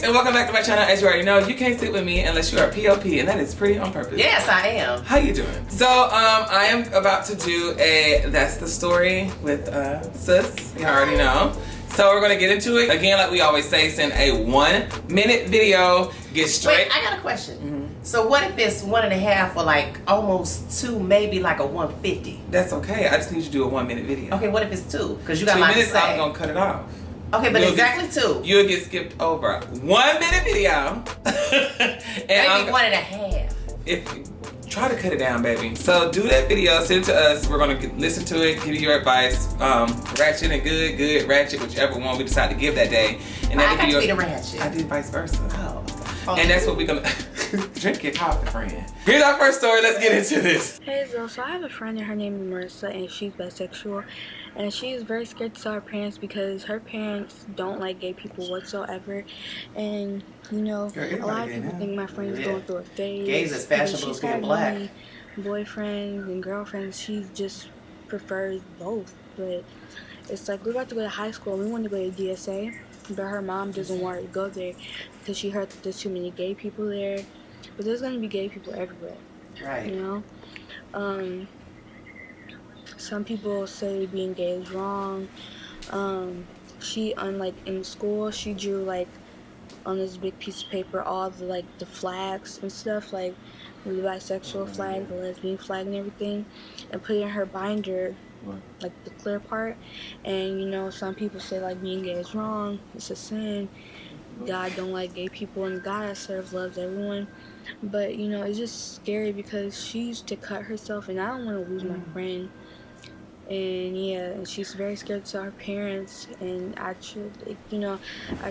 and welcome back to my channel. As you already know, you can't sit with me unless you are POP, and that is pretty on purpose. Yes, I am. How you doing? So, I am about to do a That's the Story with sis. You already know. So we're gonna get into it. Again, like we always say, send a 1-minute video. Get straight. Wait, I got a question. So what if it's 1.5 or like almost 2, maybe like a 150? That's okay. I just need you to do a 1-minute video. Okay, what if it's 2? Because you got 2 a lot to minutes, say. I'm gonna cut it off. Okay, but exactly 2. You'll get skipped over. 1-minute video. And maybe 1.5. If try to cut it down, baby. So do that video, send it to us. We're gonna listen to it, give you your advice. Ratchet and good, ratchet, whichever one we decide to give that day. And I got to be the ratchet. I did vice versa. Oh. And that's what we're gonna drink your coffee, friend. Here's our first story. Let's get into this. Hey Zoe, so I have a friend and her name is Marissa, and she's bisexual, and she is very scared to tell her parents because her parents don't like gay people whatsoever. And you know, a lot of people think my friend is going through a phase. Gays is fashionable as being black. Boyfriends and girlfriends, she just prefers both. But it's like we're about to go to high school and we want to go to DSA, but her mom doesn't want her to go there because she heard that there's too many gay people there. But there's gonna be gay people everywhere. Right. You know? Some people say being gay is wrong. She, like in school, she drew like on this big piece of paper all the like the flags and stuff, like the bisexual flag, the lesbian flag and everything, and put it in her binder, like the clear part. And you know, some people say like being gay is wrong, it's a sin, God don't like gay people, and God I serve loves everyone. But you know, it's just scary because she used to cut herself, and I don't want to lose my friend. And yeah, and she's very scared to tell her parents, and I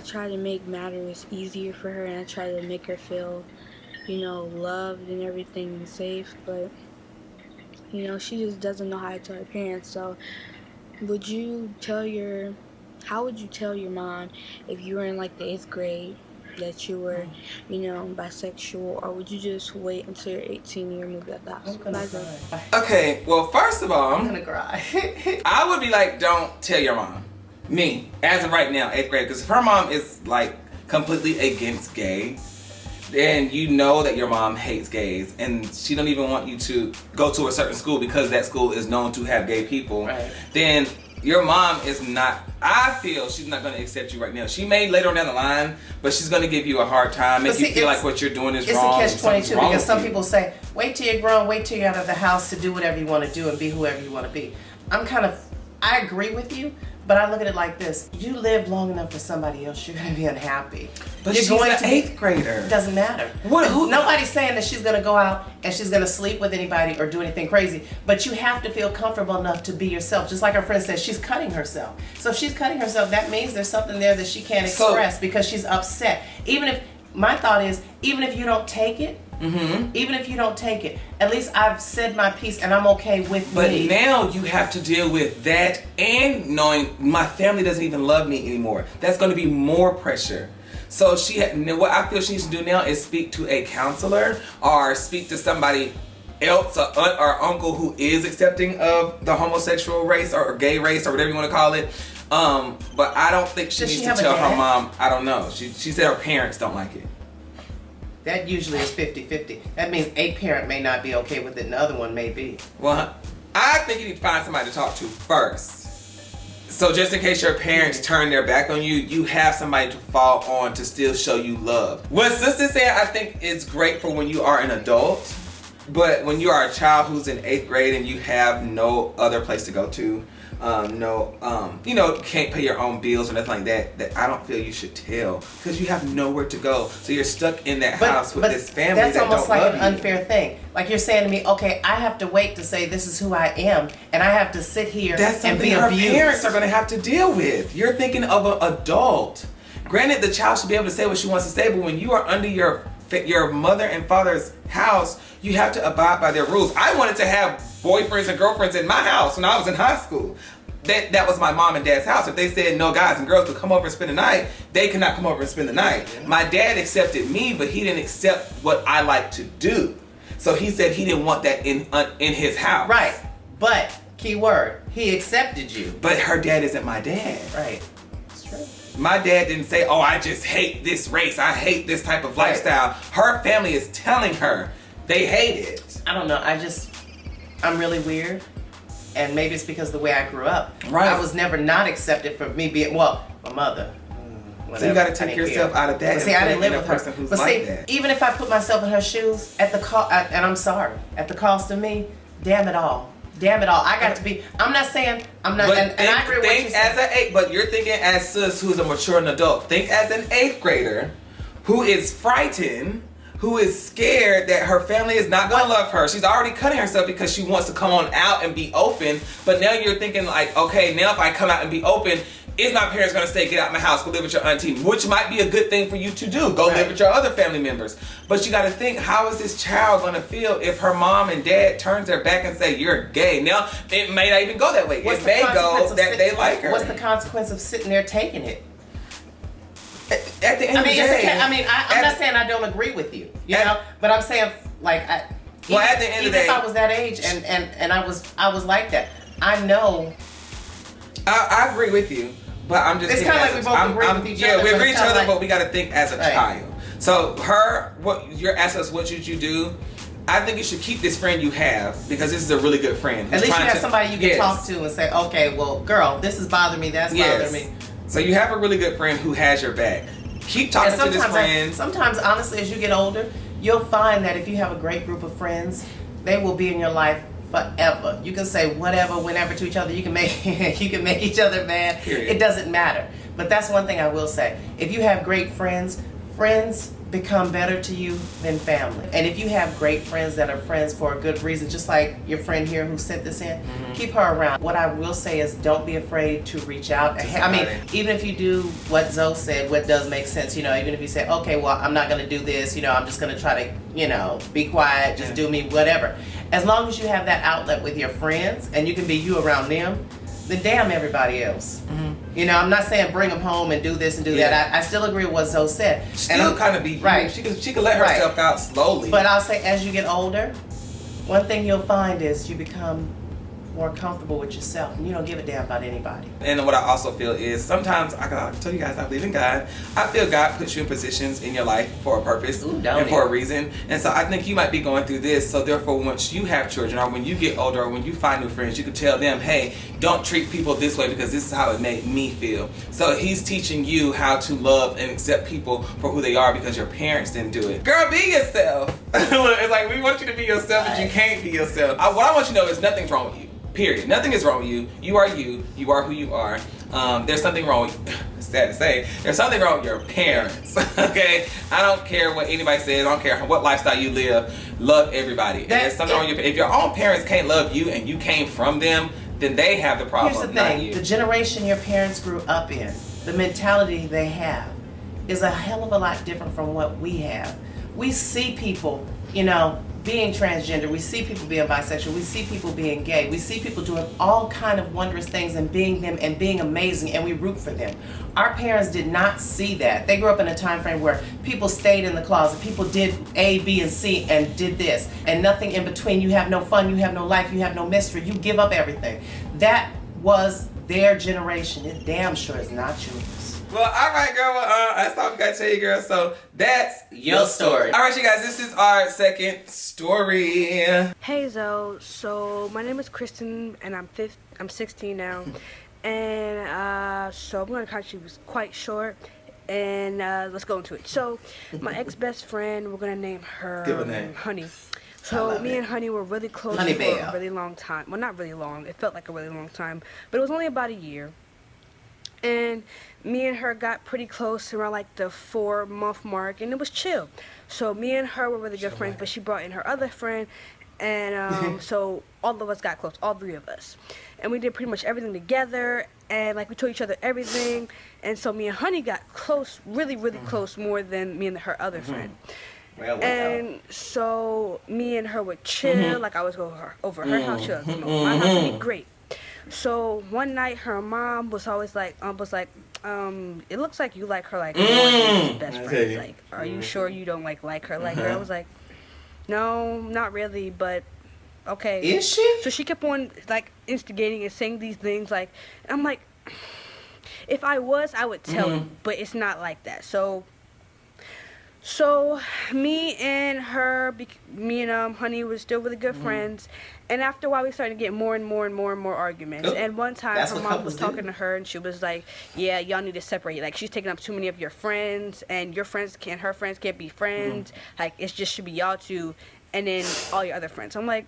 try to make matters easier for her, and I try to make her feel, you know, loved and everything and safe. But you know, she just doesn't know how to tell her parents. So how would you tell your mom if you were in like the 8th grade that you were, you know, bisexual, or would you just wait until you're 18 and you're moved out the house? I'm gonna cry. Okay, well, first of all, I'm gonna cry. I would be like, don't tell your mom. Me, as of right now, 8th grade, because if her mom is like completely against gay, then you know that your mom hates gays, and she don't even want you to go to a certain school because that school is known to have gay people. Right. Then your mom is not, I feel she's not going to accept you right now. She may later on down the line, but she's going to give you a hard time, make you feel like what you're doing is wrong. It's a catch-22 because some people say, wait till you're grown, wait till you're out of the house to do whatever you want to do and be whoever you want to be. I agree with you, but I look at it like this. You live long enough for somebody else, you're going to be unhappy. But she's an 8th grader. It doesn't matter. Nobody's saying that she's going to go out and she's going to sleep with anybody or do anything crazy. But you have to feel comfortable enough to be yourself. Just like our friend said, she's cutting herself. So if she's cutting herself, that means there's something there that she can't express because she's upset. My thought is, even if you don't take it, even if you don't take it, at least I've said my piece and I'm okay with me. But now you have to deal with that and knowing my family doesn't even love me anymore. That's going to be more pressure. So what I feel she needs to do now is speak to a counselor or speak to somebody else, or aunt or uncle who is accepting of the homosexual race or gay race or whatever you want to call it. But I don't think she needs to tell her mom. I don't know. She said her parents don't like it. That usually is 50-50. That means a parent may not be okay with it and the other one may be. Well, I think you need to find somebody to talk to first. So just in case your parents turn their back on you, you have somebody to fall on to still show you love. What sister said, I think is great for when you are an adult. But when you are a child who's in 8th grade and you have no other place to go to, you know, can't pay your own bills or nothing like that I don't feel you should tell, because you have nowhere to go. So you're stuck in that house with this family that don't love you. That's almost like an unfair thing. Like you're saying to me, okay, I have to wait to say this is who I am, and I have to sit here and be abused. That's something her parents are going to have to deal with. You're thinking of an adult. Granted, the child should be able to say what she wants to say, but when you are under your mother and father's house, you have to abide by their rules. I wanted to have boyfriends and girlfriends in my house when I was in high school. That was my mom and dad's house. If they said no guys and girls could come over and spend the night, they could not come over and spend the night. My dad accepted me, but he didn't accept what I like to do. So he said he didn't want that in his house. Right. But, key word, he accepted you. But her dad isn't my dad. Right. It's true. My dad didn't say, oh, I just hate this race. I hate this type of lifestyle. Her family is telling her they hate it. I don't know. I'm really weird. And maybe it's because of the way I grew up. Right. I was never not accepted for me being, well, my mother. Whatever. So you got to take yourself out of that. But see, I didn't live with person her. who's But like see, that. even if I put myself in her shoes, at the cost, and I'm sorry, at the cost of me, damn it all. Damn it all. I got to be, I'm not saying, I'm not, and I agree with what you said. But you're thinking as sis who's a mature adult. Think as an 8th grader who is frightened, who is scared that her family is not going to love her. She's already cutting herself because she wants to come on out and be open. But now you're thinking like, okay, now if I come out and be open, is my parents going to say, get out of my house, go live with your auntie? Which might be a good thing for you to do. Go live with your other family members. But you got to think, how is this child going to feel if her mom and dad turns their back and say, you're gay? Now, it may not even go that way. It may go that they like her. What's the consequence of sitting there taking it? At the end of the day. I'm not saying I don't agree with you, you know? But I'm saying, like, at the end of the day, if I was that age and I was like that, I know. I agree with you. But I'm just. It's kind of like we both agree with each other. Yeah, we agree with each other, like, but we got to think as a child. So what you're asking us, what should you do? I think you should keep this friend you have because this is a really good friend. At least you have somebody you can talk to and say, okay, well, girl, this is bothering me. That's bothering me. So you have a really good friend who has your back. Keep talking to this friend. Sometimes, honestly, as you get older, you'll find that if you have a great group of friends, they will be in your life forever. You can say whatever, whenever to each other. You can make each other mad. Period. It doesn't matter. But that's one thing I will say. If you have great friends, friends become better to you than family. And if you have great friends that are friends for a good reason, just like your friend here who sent this in, keep her around. What I will say is don't be afraid to reach out. I mean, even if you do what Zoe said, what does make sense, you know, even if you say, okay, well, I'm not going to do this, you know, I'm just going to try to, you know, be quiet, just do me, whatever. As long as you have that outlet with your friends and you can be you around them, then damn everybody else. You know, I'm not saying bring them home and do this and do that. I still agree with what Zoe said. Still kind of be right. She can let herself out slowly. But I'll say as you get older, one thing you'll find is you become more comfortable with yourself and you don't give a damn about anybody. And what I also feel is sometimes, I can tell you guys, I believe in God. I feel God puts you in positions in your life for a purpose and for a reason. And so I think you might be going through this. So therefore, once you have children or when you get older or when you find new friends, you can tell them, hey, don't treat people this way because this is how it made me feel. So he's teaching you how to love and accept people for who they are because your parents didn't do it. Girl, be yourself. Look, it's like we want you to be yourself, but you can't be yourself. What I want you to know is nothing's wrong with you. Period. Nothing is wrong with you. You are you. You are who you are. There's something wrong with sad to say. There's something wrong with your parents. Okay? I don't care what anybody says. I don't care what lifestyle you live. Love everybody. And there's something wrong with your. If your own parents can't love you and you came from them, then they have the problem. Here's the thing. Not you. The generation your parents grew up in, the mentality they have, is a hell of a lot different from what we have. We see people, you know, being transgender, we see people being bisexual, we see people being gay, we see people doing all kind of wondrous things and being them and being amazing, and we root for them. Our parents did not see that. They grew up in a time frame where people stayed in the closet, people did A, B, and C and did this, and nothing in between. You have no fun, you have no life, you have no mystery, you give up everything. That was their generation. It damn sure is not yours. Well, all right, girl. That's all we got to tell you, girl. So that's your story. All right, you guys. This is our second story. Hey, Zoe. So my name is Kristen, and I'm 16 now, and so I'm gonna cut you quite short, and let's go into it. So my ex-best friend, we're gonna name her Give a name. Honey. So me and Honey were really close for a really long time. Well, not really long. It felt like a really long time, but it was only about a year. And me and her got pretty close around like the 4-month mark, and it was chill. So me and her were really good friends, but she brought in her other friend, and so all of us got close, all 3 of us. And we did pretty much everything together, and like we told each other everything. And so me and Honey got close, really, really close, more than me and her other friend. And so me and her would chill, like I was go over her house, she was my house, would be great. So one night her mom was always like, it looks like you like her like more than best friends. Like, are you sure you don't like her like her? I was like, no, not really, but okay. Is she? So she kept on like instigating and saying these things, like, I'm like, if I was, I would tell you, but it's not like that. So me and Honey were still really good friends, and after a while we started to get more and more arguments. And one time her mom was talking to her, and she was like, yeah, y'all need to separate, like she's taking up too many of your friends, and her friends can't be friends, like it just should be y'all two and then all your other friends. I'm like,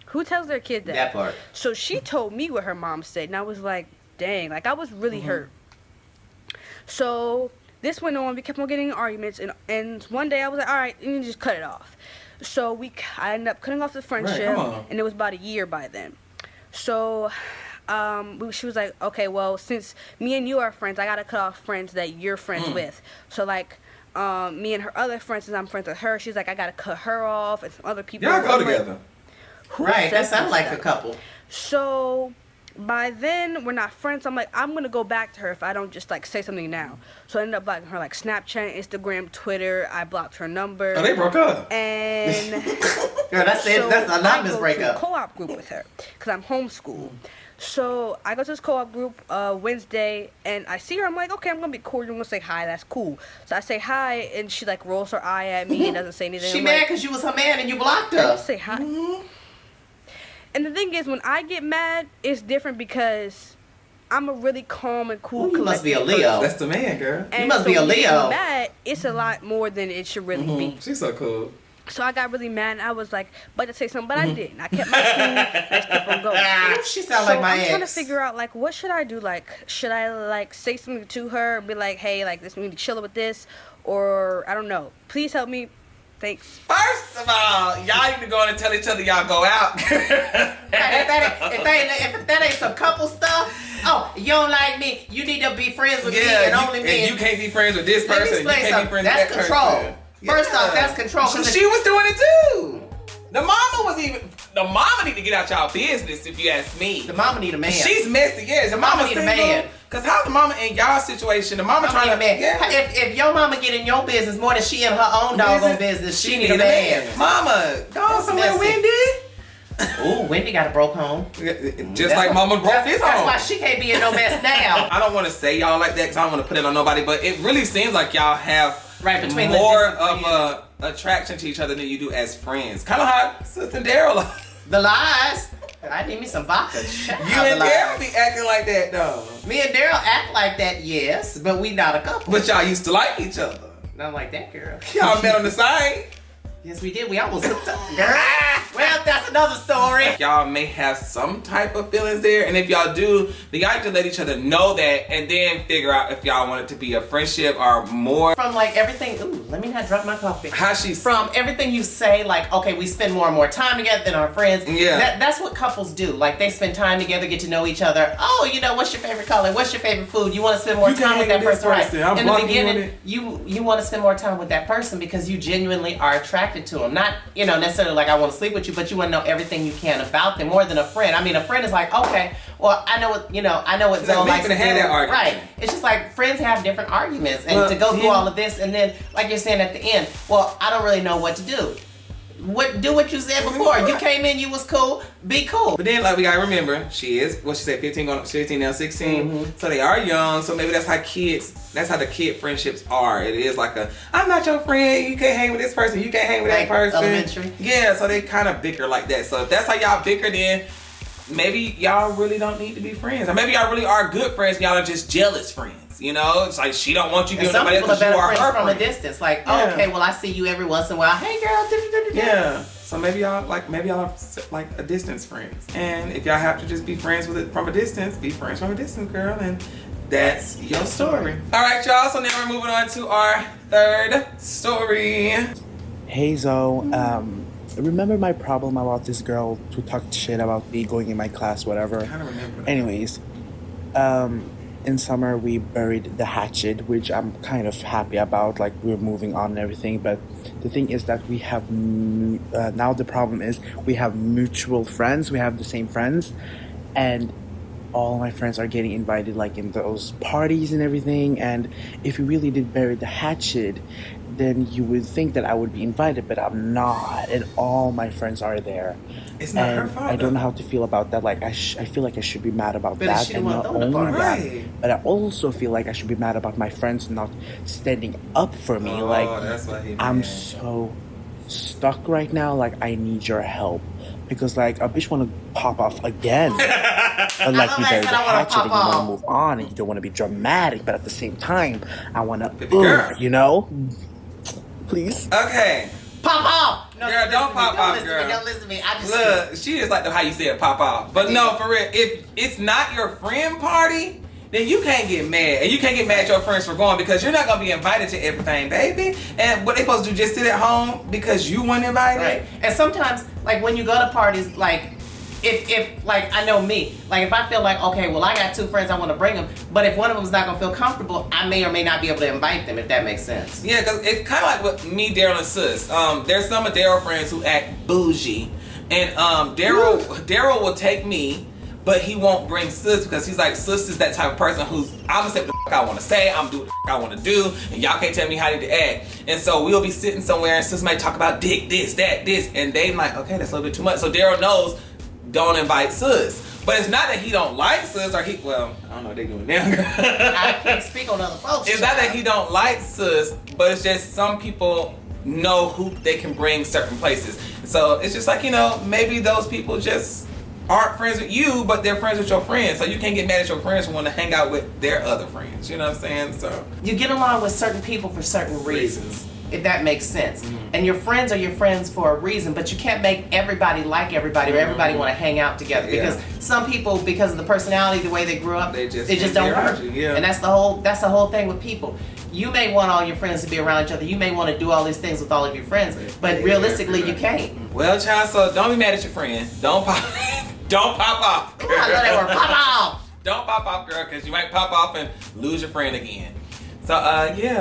who tells their kid that? That part. So she told me what her mom said, and I was like, dang, like I was really hurt. So this went on. We kept on getting arguments, and one day I was like, all right, you need to just cut it off. So I ended up cutting off the friendship, and it was about a year by then. So she was like, okay, well, since me and you are friends, I gotta cut off friends that you're friends with. So like, me and her other friends, since I'm friends with her, she's like, I gotta cut her off, and some other people. Y'all go together. Right, that sounds like a couple. So by then we're not friends. I'm like, I'm gonna go back to her if I don't just like say something now. So I ended up blocking her like Snapchat, Instagram, Twitter. I blocked her number. Oh, they broke up. And girl, that's a anonymous breakup. I go to a co-op group with her because I'm homeschooled. So I go to this co-op group Wednesday, and I see her. I'm like, okay, I'm gonna be cool. You're gonna say hi. That's cool. So I say hi, and she like rolls her eye at me and doesn't say anything. She mad because you was her man and you blocked her. I say hi. And the thing is, when I get mad, it's different because I'm a really calm and cool. You must be a Leo. That's the man, girl. And you must be a Leo. Mad, it's a lot more than it should really be. She's so cool. So I got really mad, and I was like, about to say something, but I didn't. I kept my cool. I kept on going. She sounds like my ex. I'm trying to figure out, like, what should I do? Like, should I, like, say something to her, be like, hey, like, we need to chill with this, or, I don't know. Please help me. Thanks. First of all, y'all need to go in and tell each other y'all go out. if that ain't some couple stuff, oh, you don't like me, you need to be friends with me and only me. And you can't be friends with this person. You can't be friends that's with that control. person. First off, that's control. So she was doing it too. The mama need to get out y'all business if you ask me. The mama need a man. She's messy, yes. The mama need a man. Cause how's the mama in y'all situation? The mama trying to man. Yeah. If your mama get in your business more than she in her own doggone business, she need a man. Mama, go on somewhere, Wendy. Ooh, Wendy got a broke home. Just like Mama broke his home. That's why she can't be in no mess now. I don't want to say y'all like that because I don't want to put it on nobody, but it really seems like y'all have between more of a attraction to each other than you do as friends. Kind of how Sis and Daryl. The lies. I need me some vodka. You and Daryl be acting like that though. Me and Daryl act like that, yes, but we not a couple. But y'all used to like each other. Not like that, girl. Y'all met on the side. Yes, we did. We almost hooked up. Girl. Well, that's another story. Y'all may have some type of feelings there, and if y'all do, then y'all have to let each other know that, and then figure out if y'all want it to be a friendship or more. From like everything, ooh, let me not drop my coffee. From everything you say, like, okay, we spend more and more time together than our friends. Yeah. That's what couples do. Like, they spend time together, get to know each other. Oh, you know, what's your favorite color? What's your favorite food? You want to spend more time with that person, right? In the beginning, you want to spend more time with that person because you genuinely are attracted to them. Not, you know, necessarily like I want to sleep with you, but you want to know everything you can about them more than a friend. I mean, a friend is like, okay, well, I know what Zoe likes to have that argument. Right. It's just like friends have different arguments, and to go through all of this, and then like you're saying at the end, well, I don't really know what to do. Do what you said before. You came in, you was cool, be cool. But then, like, we gotta remember, she is, what she said, 15 now 16. So they are young, so maybe that's how the kid friendships are. It is like I'm not your friend, you can't hang with this person, you can't hang with that person. Elementary. Yeah, so they kind of bicker like that. So if that's how y'all bicker, then maybe y'all really don't need to be friends. Or maybe y'all really are good friends and y'all are just jealous friends. You know, it's like she don't want you to be with somebody else because you are her from friend. A distance. Like, oh, okay, well, I see you every once in a while. Hey, girl. Yeah. So maybe y'all are like a distance friends. And if y'all have to just be friends with it from a distance, be friends from a distance, girl. And that's your story. All right, y'all. So now we're moving on to our third story. Hey, Zoe. Remember my problem about this girl who talked shit about me going in my class, whatever? I kind of remember. Anyways, in summer we buried the hatchet, which I'm kind of happy about. Like, we're moving on and everything. But the thing is that we have now the problem is we have mutual friends. We have the same friends, and all my friends are getting invited, like, in those parties and everything. And if we really did bury the hatchet, then you would think that I would be invited, but I'm not, and all my friends are there. It's not her fault. I don't know how to feel about that. Like I feel like I should be mad about but that, and not only that, right. but I also feel like I should be mad about my friends not standing up for me. That's why he I'm mad. so stuck right now. Like I need your help because like a bitch want to pop off again. But like you buried the hatchet and you want to move on and you don't want to be dramatic, but at the same time, I want to, you know? Please. Okay. Pop off! No, girl, don't pop off, girl. Don't listen to me. I just look. She just like how you said pop off, but no, for real. If it's not your friend party, then you can't get mad, and you can't get mad at your friends for going because you're not gonna be invited to everything, baby. And what they supposed to do? Just sit at home because you weren't invited? Right. And sometimes, like when you go to parties, like. If like I know me, like if I feel like okay, well I got 2 friends I want to bring them, but if one of them's not gonna feel comfortable, I may or may not be able to invite them if that makes sense. Yeah, because it's kind of like with me, Daryl, and Sis. There's some of Daryl friends who act bougie, and Daryl will take me, but he won't bring Sis because he's like Sis is that type of person who's I'm gonna say what the fuck I want to say, I'm gonna do what the fuck I want to do, and y'all can't tell me how I need to act. And so we'll be sitting somewhere, and Sis might talk about dick, this, that, this, and they like okay, that's a little bit too much. So Daryl knows. Don't invite Sis. But it's not that he don't like Sis or well, I don't know what they doing now. I can't speak on other folks. It's not that he don't like Sis, but it's just some people know who they can bring certain places. So it's just like, you know, maybe those people just aren't friends with you, but they're friends with your friends. So you can't get mad at your friends who want to hang out with their other friends. You know what I'm saying? So you get along with certain people for certain reasons. If that makes sense. Mm-hmm. And your friends are your friends for a reason, but you can't make everybody like everybody or everybody want to hang out together. Because some people, because of the personality, the way they grew up, they just don't work. Yeah. And that's the whole thing with people. You may want all your friends to be around each other. You may want to do all these things with all of your friends, but realistically you can't. Well, child, so don't be mad at your friend. Don't pop off. Girl. Ooh, I love that word, pop off. Don't pop off, girl, because you might pop off and lose your friend again. So,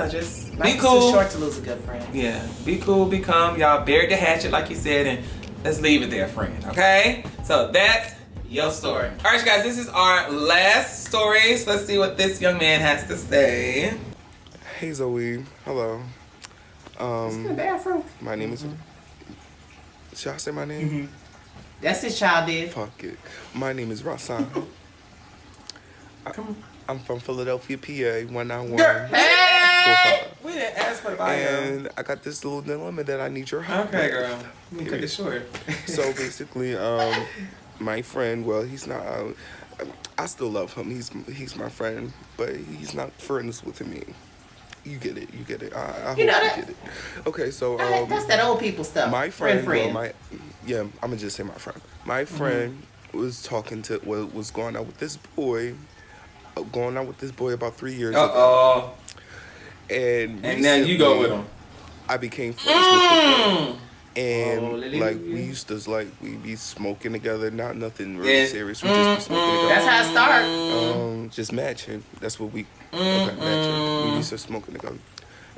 just be cool. It's too short to lose a good friend. Yeah, be cool, be calm. Y'all buried the hatchet, like you said, and let's leave it there, friend, okay? So, that's your story. All right, you guys, this is our last story. So, let's see what this young man has to say. Hey, Zoe. Hello. Is it in the bathroom? My name is... Should I say my name? Mm-hmm. That's his child, did. Fuck it. My name is Rasan. I'm from Philadelphia, PA, 191. Hey! We didn't ask for the bio. And I got this little dilemma that I need your help. Okay, girl. Let me cut this short. So basically, my friend, well, he's not. I still love him. He's my friend, but he's not friends with me. You get it. You get it. I hope you get it. Okay, so that's that old people stuff. My friend. Friend. Well, I'm gonna just say my friend. My friend was was going out with this boy. Going out with this boy about 3 years ago. And now you go with him. I became friends with him. And we used to we be smoking together, not nothing really serious. We just be smoking together. That's how it started. Just matching. That's what we matching. We used to smoking together.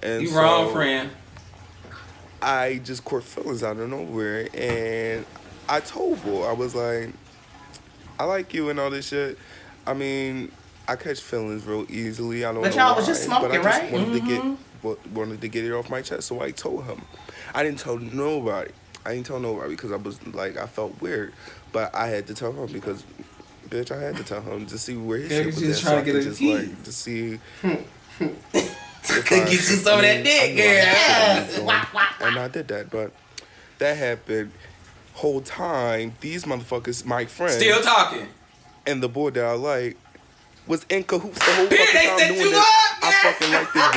And you wrong, friend. I just caught feelings out of nowhere, and I told boy, I was like, I like you and all this shit. I mean, I catch feelings real easily. I don't know But y'all why, was just smoking, but I just right? wanted to get it off my chest, so I told him. I didn't tell nobody. Because I was like, I felt weird, but I had to tell him because, bitch, I had to tell him to see where his shit was just at, trying to get just to see. Could get you some of that dick, girl. And I did that, but that happened. Whole time, these motherfuckers, my friends, still talking, and the boy that I like was in cahoots the whole they fucking time set doing you this. up, I fucking like this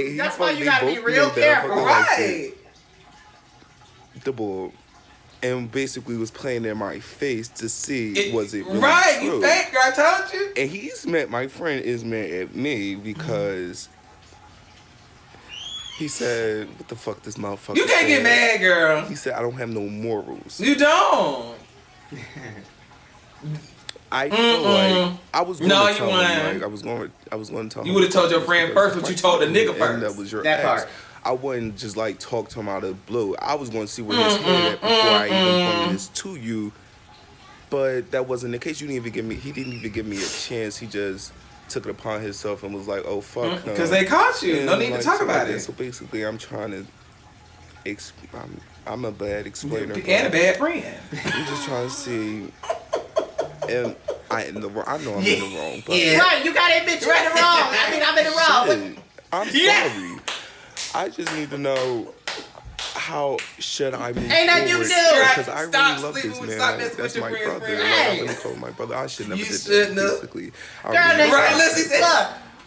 boy. That's why you gotta be real careful, right? The boy, and basically was playing in my face to see was it really right? true. You fake, girl. I told you. And my friend is mad at me because he said, "What the fuck, this motherfucker?" You can't get mad, girl. He said, "I don't have no morals." You don't. I feel like I was going to tell him. Like, I was going to tell him. You would have told your friend first, but you told the nigga first. And that was your that ex. part. I wouldn't just talk to him out of the blue. I was going to see where his head at before I even pointed this to you. But that wasn't the case. He didn't even give me a chance. He just took it upon himself and was like, oh, fuck no. Because they caught you. And no need to talk about it. So basically, I'm trying to... I'm a bad explainer. And a bad friend. I'm just trying to see... And I know I'm in the wrong. But Right, you gotta admit you're in the wrong. I mean, I'm in the wrong. shit, I'm sorry. I just need to know... How should I move Ain't nothing you forward? do. Because I really love this man. That's my brother. Right. Like, I told my brother I should never You did this. shouldn't have. Basically,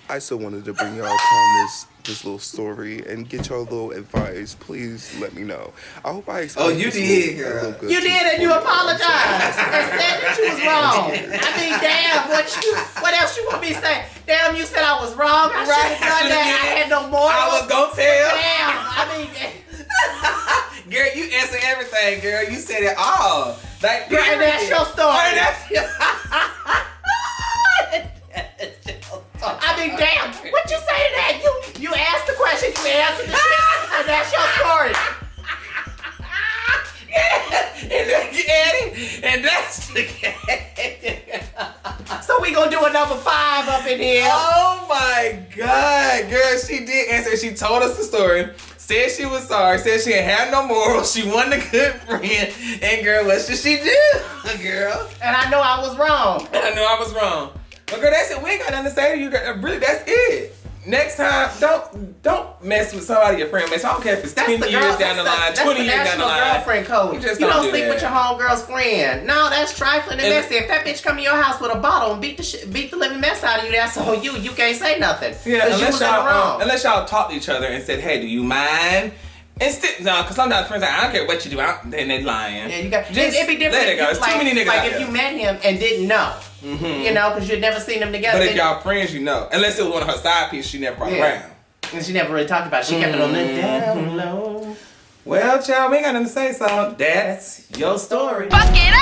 I still wanted to bring y'all upon this little story and get y'all a little advice. Please let me know. I hope I explained you this did, a little girl. good You to did, and you apologized and said that you was wrong. I mean, damn, what else you want me to say? Damn, you said I was wrong. I should have done that. I had no more. I was gonna tell. Damn, I mean. Girl, you answer everything, girl. You said it all. Like, Girl, and that's your story. I mean, damn, what you say to that? You asked the question, you answered the shit, and that's your story. And that's the So we gonna do a number 5 up in here. Oh my God, girl, she did answer. She told us the story. Said she was sorry. Said she ain't had no morals. She wasn't a good friend. And girl, what should she do, girl? And I know I was wrong. And I know I was wrong. But girl, that's it. We ain't got nothing to say to you. Girl. Really, that's it. Next time, don't mess with somebody your friend makes. I don't care if it's 10 years down the line, 20 years down the line. That's the girlfriend code. You don't sleep with your homegirl's friend. No, that's trifling and messy. If that bitch come in your house with a bottle and beat the living mess out of you, that's on you. You can't say nothing. Yeah, unless y'all talk to each other and said, hey, do you mind? No, because sometimes friends like, I don't care what you do. Then they lying. Yeah, you got. It'd be different. Let it go. It's too many niggas like out if there. you met him and didn't know, you know, because you'd never seen them together. But if y'all friends, you know. Unless it was one of her side pieces she never brought around. And she never really talked about it. She kept it on the down low. Well, child, we ain't got nothing to say, so that's your story. Fuck it